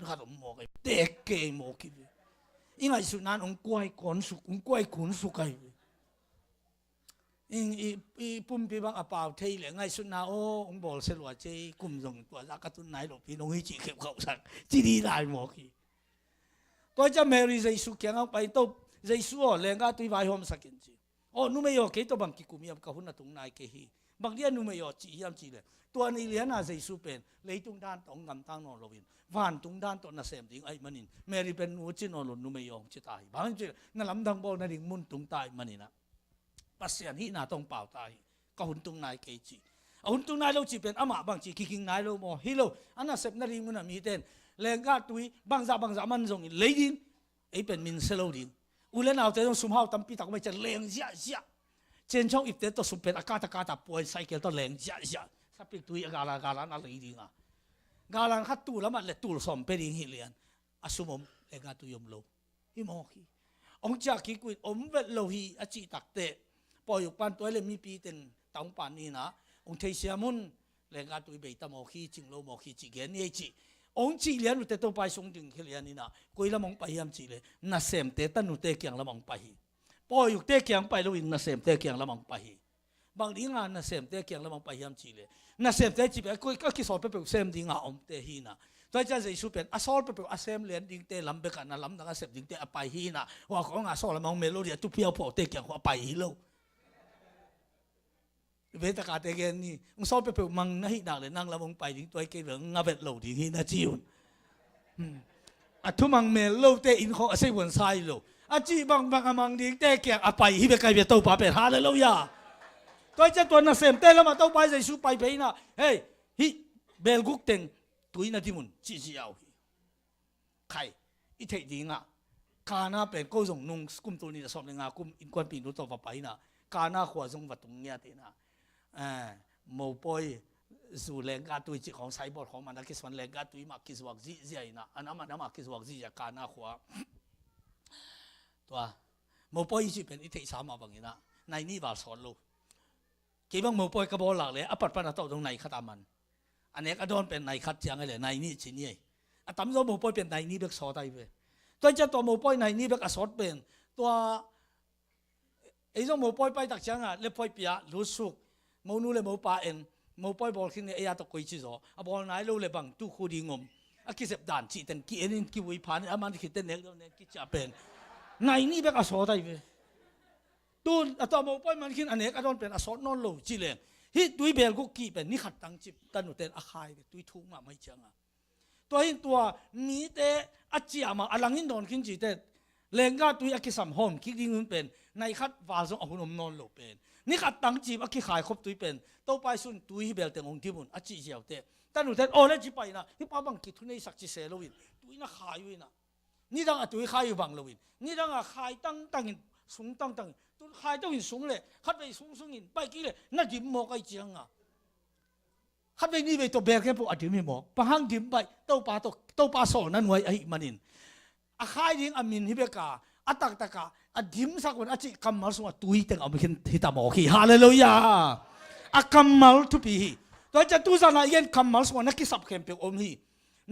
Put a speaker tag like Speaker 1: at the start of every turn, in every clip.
Speaker 1: ขัดหมอกเด็กเกยหมอกินยังไงสุนันองกล้วยขนสุกองกล้วยขนสุกไงอีปุ่มพี่บังอาเปล่าเทเลยไงสุนาโอ้องบอกเสลวเจกุมส่งตัวรักตุนไหนหลบพี่น้องให้จีเก็บเขาสักจีดีได้หมอกีตัวจะเมรีใจสุเกียงเอาไปตัวใจสุอ๋อแรงก็ตัวไปหอมสักกินจีโอ้นุ่มยอเกยตัวบางกิกุมีอับกับหุ่นตรงไหนเกฮีบางเดียนุ่มยอจียามจีเลยตัวนี้เลี้ยนอาใจสุเป็นเลยตรงด้านตรงกำตั้งนอนลวินวันตรงด้านตรงน่ะเสมดิ้งไอ้มันนินเมรีเป็นหัวจีนอลุนนุ่มยอจิตายบางจีนั่นลำดังบอลนั่นดิ่งมุนตรงตายมันนี่นะปัสยานีน่าต้องเป่าตายก็หุ่นตรงไหนเกยจีหุ่นตรงไหนเราจีเป็นอามาบางจีคิงไหนเราโมฮิโลอันนั้นเสพนั่นดิ่งมันมีเต้นแรงกัดตุยบางจะมันส่งเลยดิ่งไอ้เป็นมินเซโลดิ่งอุเลนเอาแต่ต้องสุ่มห้าวตั้มปีตักไม่จะแรงเสียเจนช่องอีกเต้ต้องสุ่มเป็นอากาศป่วยไซเคิลต้องแรงเสียสับปีตุยกาลานอะไรดิ่งอ่ะกาลานขัดตู้แล้วมันเลยตู้สมเป็นดิ่งฮิเลียนอาสุมมแรงกัดตุยมโลฮิโมฮีองจากิกุยอมเวลโลฮีอาจิตักเตปอยปันตัวเลยมีปีเต็นตองปานนี้นะองเทเซียมุนแรงงานตัวเบต้าโมขีจิงโลโมขีจิเกนี่จีองจีเลียนอุตตัวไปส่งถึงเลียนนี่นะกุยละมองไปยามจีเลยน่าเสมเตตันอุตเกียงละมองไปปอยเตเกียงไปแล้วอินน่าเสมเตเกียงละมองไปบางทีงานน่าเสมเตเกียงละมองไปยามจีเลยน่าเสมเตจีไปกุยก็คิดสอบไปเป็นเสมดิ้งอ่ะอมเตฮีนะตัวจะจะสุเป็นอาสอลไปเป็นอาเซมเลียนดิ้งเตลำเบกันนะลำดังอาเซมดิ้งเตอไปฮีนะว่าของอาสอลละมองเมโลเดียตุเพียวพอเตเกียงว่าไปฮีโลเวทกาเตเกนนี่มึงสอบไปเปมังนะฮินักเลยนั่งละมงไปถึงตัวเกลืองงาเบ็ดเหล่าดิ้งฮินาจิวอัทุมังเมลโลเตอินของอาศัยวันไซโลอาจีบางมังดิ้งเตเกียงอไปฮิเบกายเบต้าป่าเป็นฮาเลลูยาตัวจะตัวน่ะเสมเตแล้วมาต้าไปใจสู้ไปไปนะเฮ้ยฮิเบลกุกเต็งตัวน่ะที่มุนจีเอาใครอีเทดิ้งอ่ะกาหน้าเป็นก็ส่งนุ่งกุมตัวนี้จะสอบในงากุมอินควันปีนุตัวไปนะกาหน้าขวาส่งวัดตรงเนี้ยเตนะโมปอยสู่แรงการตุยจิของไซบอร์ของมันนักกิจวันแรงการตุยมากิจวักจีเจียนะอันนั้นมันมากิจวักจีจากการน่าขวาตัวโมปอยจีเป็นอิทธิสามาบางอย่างนะในนี่บาสอนลูกกี่บางโมปอยกระบอกหลักเลยอปัตปันโตตรงไหนขัดมันอันนี้ก็โดนเป็นในขัดจังเลยในนี่ชิ้นนี้อะตั้มโดนโมปอยเป็นในนี่เบกสอได้เว้ยตัวจะตัวโมปอยในนี่เบกอสอดเป็นตัวไอ้เจ้าโมปอยไปตักจังอ่ะเล็บปอยเปียรู้สุกโมนูเลยโมปาเอ็นโมปอยบอกขึ้นเนี่ยไอ้ยาตะกุยจีโร่อะบอกนายรู้เลยบังตู้คูดีงมอะคิดเสพด่านจีเต็นกี่เอ็นกี่วิพานอะมันคิดเต็นเนี่ยเนี่ยคิดจะเป็นในนี่เป็นอสอได้เว้ยตูนอะตัวโมปอยมันขึ้นอันนี้ก็โดนเป็นอสอนอนโลจีเลยฮิตุยเบลกุกกี้เป็นนี่ขัดตังจิบตันอุเตนอาคายตุยทุ่งมาไม่จังอ่ะตัวหินตัวมีแต่อาจีอามาอลังหินโดนขึ้นจีเต็นแรงก็ตุยอากิสัมหอมคิดดิ้งมันเป็นในขัดวาสงอหุนมนอนโลเป็นนี่ขัดตังจีบอากิขายครบตุยเป็นโตไปสุนตุยเบลเตงองที่มุนอาจีเจียวเตตันอุเตนโอ้แล้วจีไปนะที่ป้าบังกิทุนในสักจีเซโลวินตุยน่าขายวินะนี่ดังตุยขายอยู่บังโลวินนี่ดังขายตั้งหินสูงตั้งตุยขายตั้งหินสูงเลยขัดไปสูงหินไปกี่เลยน่าดิมโมกไอเจียงอ่ะขัดไปนี่ไปตัวเบลแค่พวกอดิมไม่หมอกปะหังดิมไปโตปาโซนั่นไว้ไอ้มันนินอาคายดิ้งอามินฮิเบกาอัตตะกาอดิมสักวันอาจิคัมมัลสวะตุยเต็งเอาไปขึ้นฮิตามอคีฮาเลลูยาอาคัมมัลทุปีตัวจะตุสานาเย็นคัมมัลสวะนักกิสับเข้มเปียอมฮี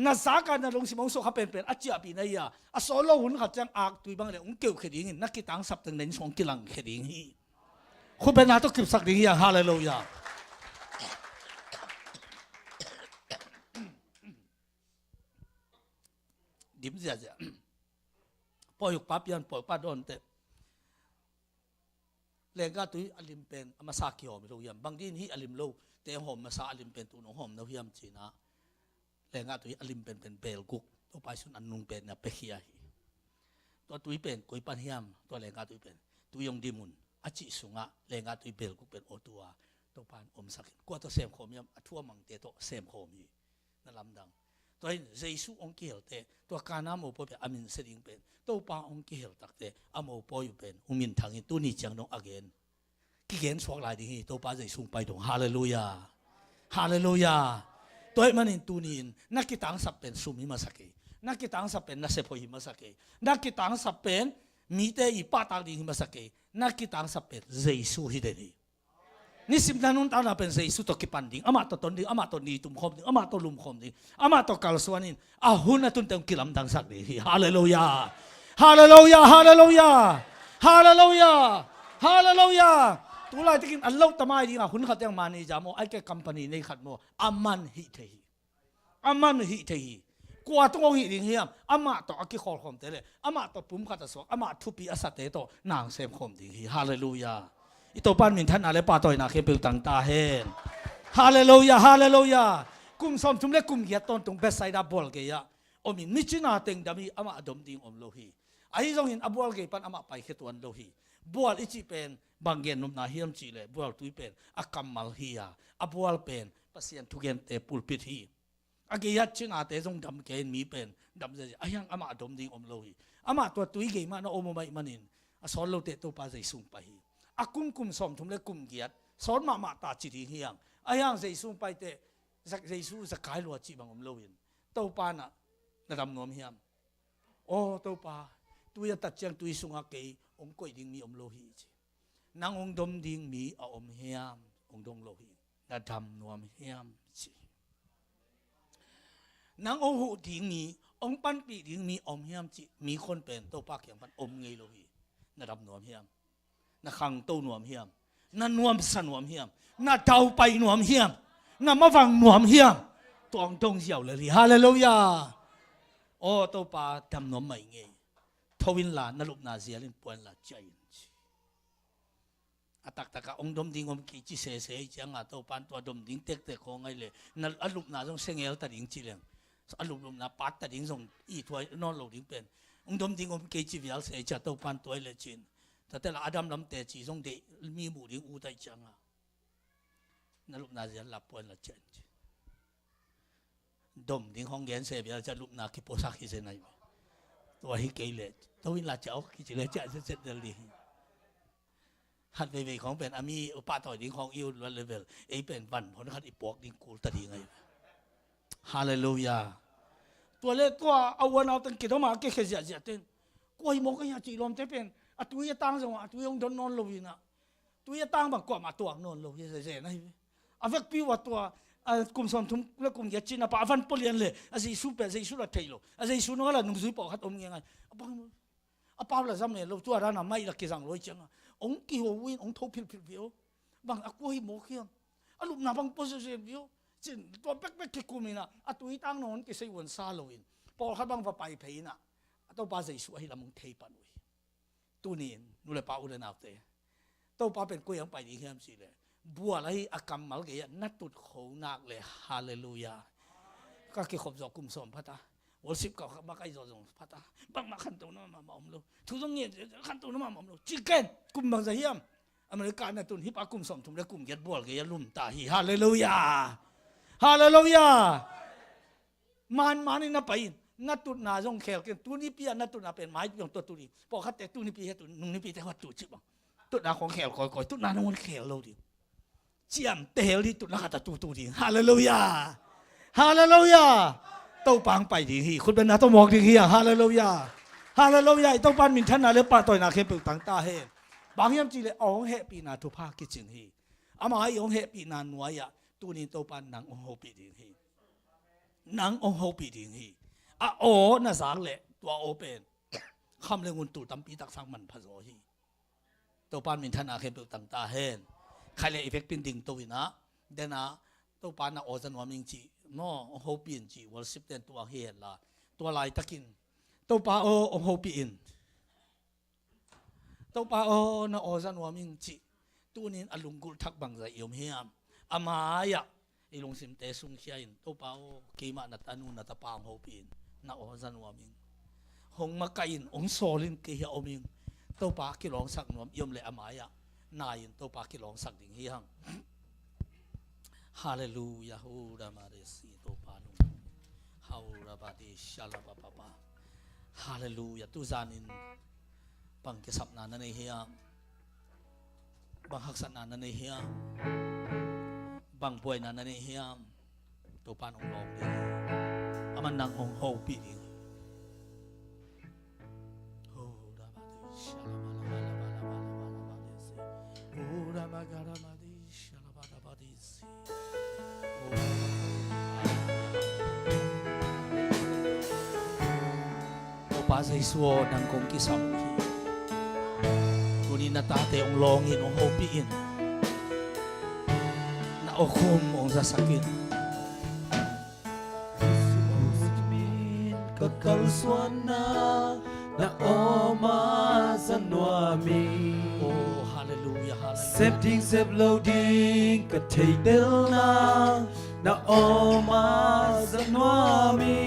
Speaker 1: น่าสักการนั่งลงสิมองสุขเป็นอาจิอาปีนัยยาอาโซโลหุ่นขัดจังอากตุยบางเลยอุ้งเกี่ยวขีดิงนักกิตังสับตึงเน้นสองกิลังขีดิงฮีคุณเป็นนาตุกิบสักดิ้งยาฮาเลลูยาดิมเสียจ้ะปอยปั๊บยันปอยปั๊บโดนเตะแรงก็ตุยอลิมเป็นมาซากิโอไม่รู้ยังบางทีนี่อลิมโลเตะหอมมาซาอลิมเป็นตัวน้องหอมนะพี่ยามจีนะแรงก็ตุยอลิมเป็นเบลกุกตัวไปสุนันนุงเป็นนะเปเฮียตัวตุยเป็นกุยปันยามตัวแรงก็ตุยเป็นตุยยงดิมุนอาจิสุงะแรงก็ตุยเบลกุกเป็นโอตัวปานอมสักกว่าตัวเซมโคมยามทั่วมังเตโตเซมโคมีนั่นลำดังตัวเจสุองเกลเตตัวการน้ำโมปเป็นอามินเสดิงเป็นตัวปาองเกลตักเตอโมปอยู่เป็นอุมินทางตัวนี้จังน้องอเกนกี่เกนสวกลายดีตัวปาเจสุไปตรงฮาเลลูยาฮาเลลูยาตัวมันอินตัวนี้นักกิตังสับเป็นสุมิมาสักนักกิตังสับเป็นนักเสพหิมาสักนักกิตังสับเป็นมีแต่อีปาตักดีหิมาสักนักกิตังสับเป็นเจสุฮิเดนี นี่สิบนานุนตานาเป็นเยซูตกิปันดิ้งอามาตตนดิ้งอามาตนีตุมคมดิ้งอามาตลุมคมดิ้งอามาตกัลสวานินอาหุนตุนเต็มกิลัมดังสักดีฮาเลลูยาฮาเลลูยาฮาเลลูยาฮาเลลูยาฮาเลลูยาตุลาที่กินอัลลอฮ์ตามายดิ้งอาหุนขัดยังมานีจามโอไอแกคัมปานีในขัดโมอามันฮิเทฮีอามันฮิเทฮีกว่าต้องฮิดิ้งเฮียมอามาตอกิขอลคมเตเลอามาตปุ่มขัดสวกอามาทุปีอาสัตเตโตนางเซมคมดิ้งฮีฮาเลลูยาito pan min than ale pa toy na khe pel tang ta hen hallelujah hallelujah kum som tum le kum ya ton tung best side bol ke ya omin mi china teng dami ama adom ding om lo hi ai jong in abol ke pan ama pai khe tuan lo hi bol ichi pen banggen num na hiam chi le bol tui pen akamal hi ya abol pen pasien thugen te pulpit hi age ya china te jong dam ke mi pen dam je ayang ama adom ding om lo hi ama to tui ge ma na omo mai manin asol lo te to pa jai sung pa hi akum kum som thum le kum giat son ma ta chi thi hiang ayang jesu pai te jesu zakai lo chi bangom loin to pa na ram nom hiam o to pa tu ya tat chang tu sunga ke ong koi ding mi om lo hi chi nang ong dom ding mi a om hiam ong dong lo hi na dham nom hiam chi nang ong hu ding mi ong pan pi ding mi om hiam chi mi khon pen to pa kyang pan om ngei lo hi na ram nom hiam na khang to nuam hiam na nuam san nuam hiam na tau pai nuam hiam na mawang nuam hiam tong tong xiao le li hallelujah o to pa tam nuam mai nge thowin la na lup na zialin puan la chai atak taka ong dom ding om ki chi se se chang a to pan to dom ding tek tek ko ngai le na alup na jong sengel ta ding chi leng alup lum na pat ta ding jong i thoi non lo ding pen ong dom ding om ki chi vial se cha to pan toi le chinแต่ละอาดัมลำแต่จีจงเดมีหมู่ดิ้งอูได้จังอ่ะนั่นลูกนาจะหลับปวนละเจนดมดิ้งห้องเย็นเสียบจะลูกนาคิดโพสักคิดเส้นไหนตัวฮิเกเลตตัววิลาเจ้าคิดจะเลยจะเสร็จเดลีหัดไปของเป็นอามีอุปาต่อยดิ้งห้องอิวเลเวลไอเป็นวันผลขัดอีปอกดิ้งกูตัดยังไงฮาเลลูยาตัวเล็กตัวเอาวันเอาตั้งกิจมาเกี่ยเสียเสียเต้นกูหิมกันยาจีลมจะเป็นอะตุยตั้งจังวะตุยองดนนอนลวินะตุยตั้งบังกว่ามาตัวนอนลวิเฉยๆนะอาเวกปีว่าตัวกุมสมทุมและกุมยัดจีนป่าฟันปลียนเลยอาศัยสูบอาศัยสูบละเทโลอาศัยสูบนั่นแหละนุ่งสูบปอกหัดอมยังไงอาป้าละจำเนี่ยเราตัวร้านไม่ละกี่สังร้อยจังองกี่หัววินองทบผิวบางกูหิโมเขียนอาลูกนาบางโพสเซบิวจีนตัวเป๊กกี่กุมินะอาตุยตั้งนอนกี่ใส่วันซาโลวินปอกหัดบางว่าไปเพย์นะตัวป้าใส่สูบให้ละมึงเทปันวิตัวนี้นู่นเลยป้าอุดรนาเตตัวป้าเป็นกุยยังไปดีเข้มสิเลยบัวอะไรอากรรมมาเกี่ยนัดตุดเขาหนักเลยฮาเลลูยาก็เกี่ยวกับจอกุมสมพัตตาวันสิบก็มาใกล้จอจงพัตตาบางมาขันตัวนั้นมาอมลูทุกตรงนี้ขันตัวนั้นมาอมลูจิเกนกุมบางจะเยี่ยมอเมริกาในตุนฮิปอากุมสมทุมและกุมยัดบัวเกี่ยลุ่มตาฮีฮาเลลูยาฮาเลลูยามันนี่น่าไปนัดตุนนาจงเขียวกันตุนี่ปีนัดตุนนาเป็นไม้ยองตัวตุนี่พอขัดแต่ตุนี่ปีให้ตุนนุ่งนี่ปีแต่ว่าตุจิบังตุนาของเขียวก่อยตุนาน้องเขียวเราดิเจียมเตลที่ตุนาขัดตุดิฮาเลลูยาฮาเลลูยาเต้าปังไปดีฮีคุณเป็นนาต้องมองดีฮีฮาเลลูยาฮาเลลูยาเต้าปันมินท่านนาเลปาต่อยนาเข้มตั้งตาเฮบางยามจีเลองเฮปีนาทุพากิจิงฮีอามาให้องเฮปีนาหน่วยอะตุนี่เต้าปันนางองโฮปีดีฮีนางองโฮปีดีฮีอะโอน่าสังเลยตัวโอเป็นคำเรื่องุนตูตั้มปีตักสังมันพะโซฮีตัวปานมินท่านอาเข้มตั้งตาเฮนใครเลยอีเฟกต์เป็นดิ่งตัวนะเดน่ะตัวปานน่ะโอจันวามิงจีโน่โฮปีนจีวอลสิบเดนตัวเฮียละตัวลายตะกินตัวปาโอโฮปีนตัวปาโอน่ะโอจันวามิงจีตัวนี้อลุงกุลทักบังใจยมเฮียมอามายะอีลงสิมเตสุงเชียนตัวปาโอกีมานัตานูนัตปามโฮปีนน่ะโอจันวามิงหงมาไกอินองโซลินเกียอมิงตัวปากิลองสักนวมยมเลยอามายะนายตัวปากิลองสักดิ่งเฮียงฮาเลลูยาฮูรามาเรซีตัวปานุฮาราบาดิชาลาบาปาปาฮาเลลูยาตุจานินบังเกสับนานันเฮียบังฮักสันนานันเฮียบังป่วยนานันเฮียตัวปานองลองดีอามันนางองโฮปีดิฮูราบาดิชาลาบาลาบาลาบาลาบาลาบาเรซีฮูราบากาลามาดิชา pa dây xua nang kong kisam hi kunin na tate ong longin ong hopiin na okum ong sasakin
Speaker 2: kakal suana na oma sanwami
Speaker 1: oh hallelujah
Speaker 2: sep ding sep loading ka thei del na oma sanwami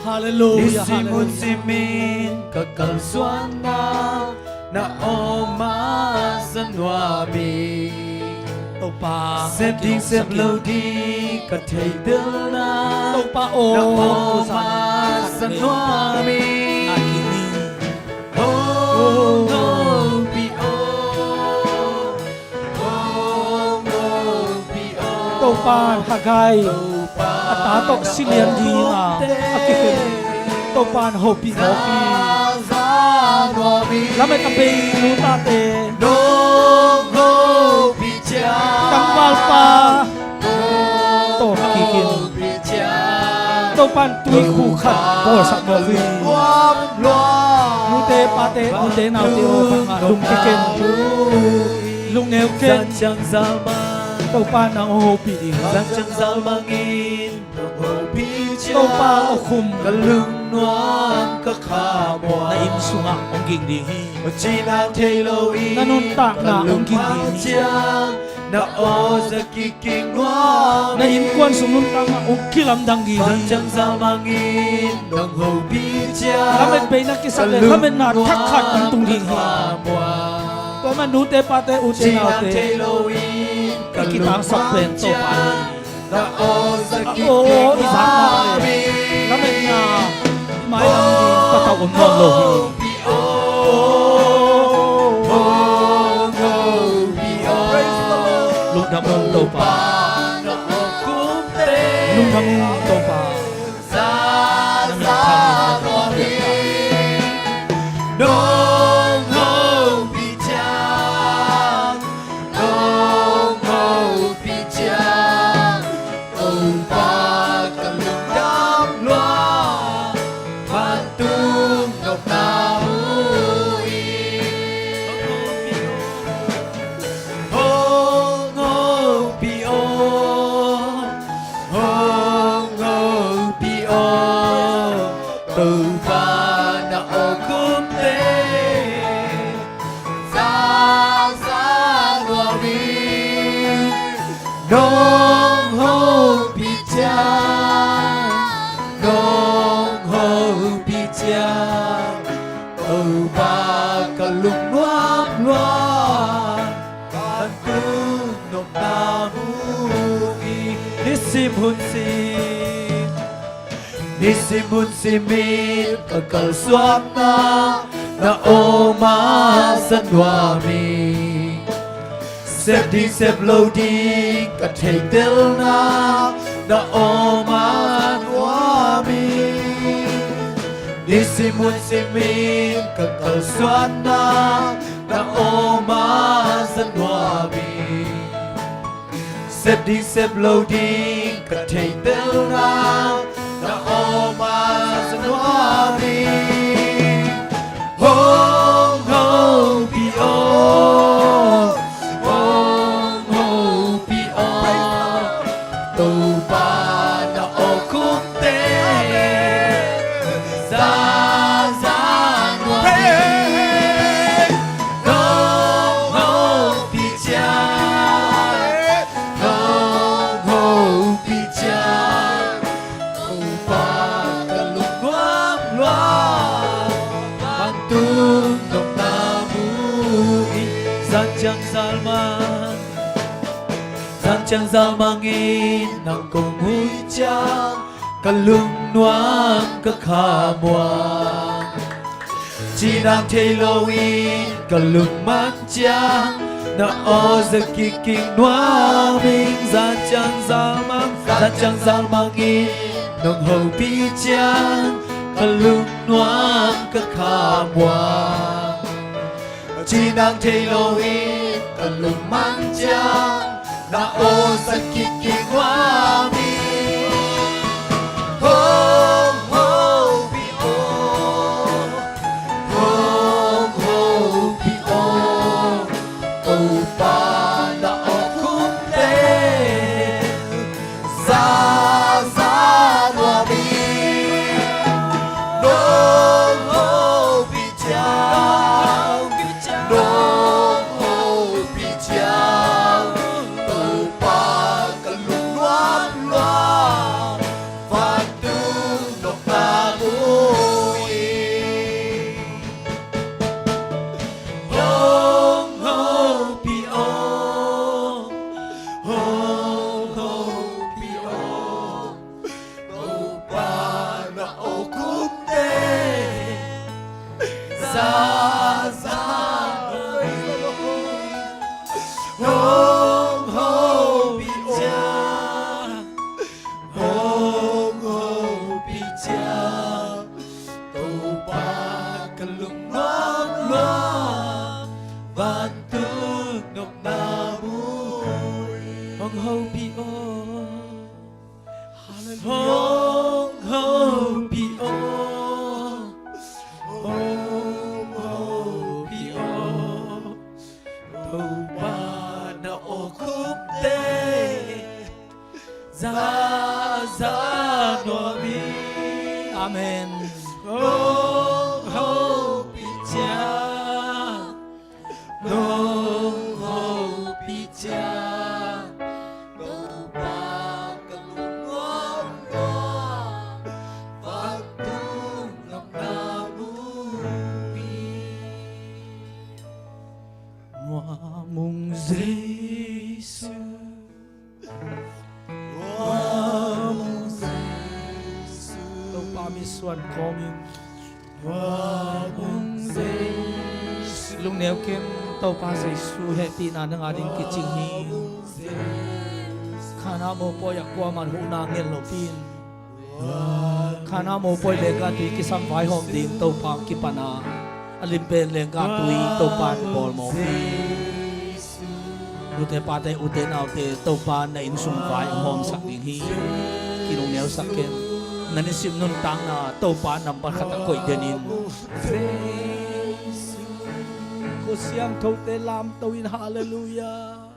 Speaker 1: hallelujah
Speaker 2: Nisimun simin kakal suana na oma sanwami
Speaker 1: tàu pa
Speaker 2: sep ding sep loading ka thei del
Speaker 1: tàu pa
Speaker 2: na
Speaker 1: o
Speaker 2: oma sanwami
Speaker 1: nakini
Speaker 2: oh no pi o
Speaker 1: tàu pa hagai ata tok silian di nga akikin tàu pa hopi hopi lamet kape luta te tang wal pa to kikin tàu pan tui khu khat bo sak bo vi nute pa te nute nau te o pa lung kikin lung neu ken
Speaker 2: Chẳng zalma
Speaker 1: tàu pa nang hopi di
Speaker 2: Giang chẳng zalma ngin Hopi
Speaker 1: tàu pa o khum
Speaker 2: Ka lưng noan ka kha
Speaker 1: na
Speaker 2: moa
Speaker 1: im sunga ong ging di hi
Speaker 2: Chi na thei lo i
Speaker 1: na nun tak na ong ging di hi
Speaker 2: chiang Na o za ki king noa
Speaker 1: na in kwan sung nun tang ong kilam dang gi
Speaker 2: Giang
Speaker 1: hi
Speaker 2: chẳng zalma ngin Dong hopi chiang
Speaker 1: lamet pe na kisak le lamet na thak khat ang tung di hi to man nu te pa te u te
Speaker 2: Chi
Speaker 1: na
Speaker 2: na
Speaker 1: te
Speaker 2: thei lo i Ka
Speaker 1: ki tang sak pen to pa
Speaker 2: Na o za ki
Speaker 1: o
Speaker 2: king
Speaker 1: i sa na
Speaker 2: noa
Speaker 1: lamet na mai ang di ta ta on non lo hi lu dam to pa lu dam to pa
Speaker 2: từ pha na o kum te sa wa mi nong ho pi cha từ pha ka lung nuam loa an tu nop na hu i nisim hun si Nisimun simit kakal suana na oma sanwami Sep di sep lo di ka thei del na oma nuami Nisimun simit kakal suana na oma sanwami Sep di sep lo di ka thei del na oma sanwami hong ho pi o tu pa na o kum te za nuami hong ho pi cha hong ho pi cha Chẳng giao mang in nàng cùng húi cha cả lung noan cả khả moa chỉ nàng thấy lâu in cả lung mang cha na o giờ kỳ kinh noa mình ra chẳng giao mang in nàng hầu pi cha cả lung noan cả khả moa chỉ nàng thấy lâu in cả lung mang cha na o sakiki wa mi ho ho bi o za hong ho bi cha hong ho bi cha tu ba kalung ngon lo van tu ngọc na mui hong ho bi o hong ho bi o hong ho bi o tu ba na o khúc tê za za no mi
Speaker 1: Amen.
Speaker 2: hong ho bi cha hong ho bi cha tu ba kalung ngon lo van tu ngọc na mui
Speaker 1: Hoa mùng Giêsu,
Speaker 2: hoa mong Giêsu
Speaker 1: tàu pa mi xuân komin,
Speaker 2: hoa mong Giêsu
Speaker 1: lung neo kem tàu pa Giêsu happy na nang ading kiching hi, khana mo po yak kwa man hu na ngel lo pin, khana mo po lega tui ki sam vai hom din tàu pa ki pana, alimpen lega tui tàu pa bol mo hi. Ute pa te ute na ute tàu pa na in sum vai hom sak ding hi, kilong neo sak kem. Nanisim nun tang na tàu pa number khata koi denin. Ko siam thâu te lam tàu in hallelujah.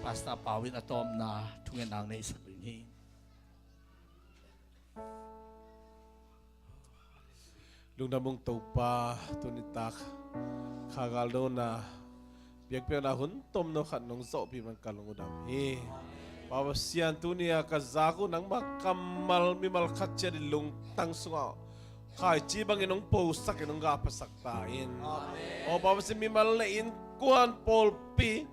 Speaker 1: Pasta pawin atom na tungen ang na isak rin hi.
Speaker 3: Lung namong taupa tunitak kagal do na biag na huntom no khat nong zo pi man kalong udam hi pawasian tunia kazako nang makamal mimal khatcha di lung tang sunga kai chi bang inong po sak inong ga pasak tain amen o pawasi mimal lein kuan pol pi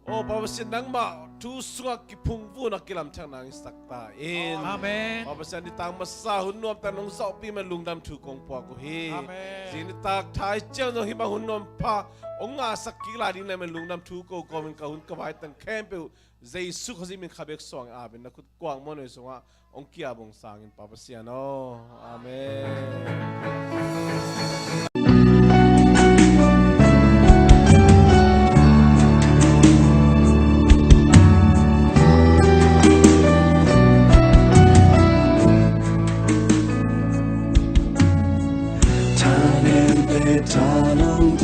Speaker 3: o pawasi nang ma tu sunga kipung vu na kilam chang nang sakta in
Speaker 2: Amen.
Speaker 3: pawasi ni tang masa hunom tanong zo pi man lungdam tu kong po ko hi
Speaker 2: Amen.
Speaker 3: sini tak thai cheu no hima hunom pa onga sakila ding na man lungdam tu ko ko min ka hun ka bai tan kempe Jesu khazi min khabek song aben na kut kwang mo no songa ong kia bong sangin pawasi ano amen.
Speaker 4: Ta nên về ta nông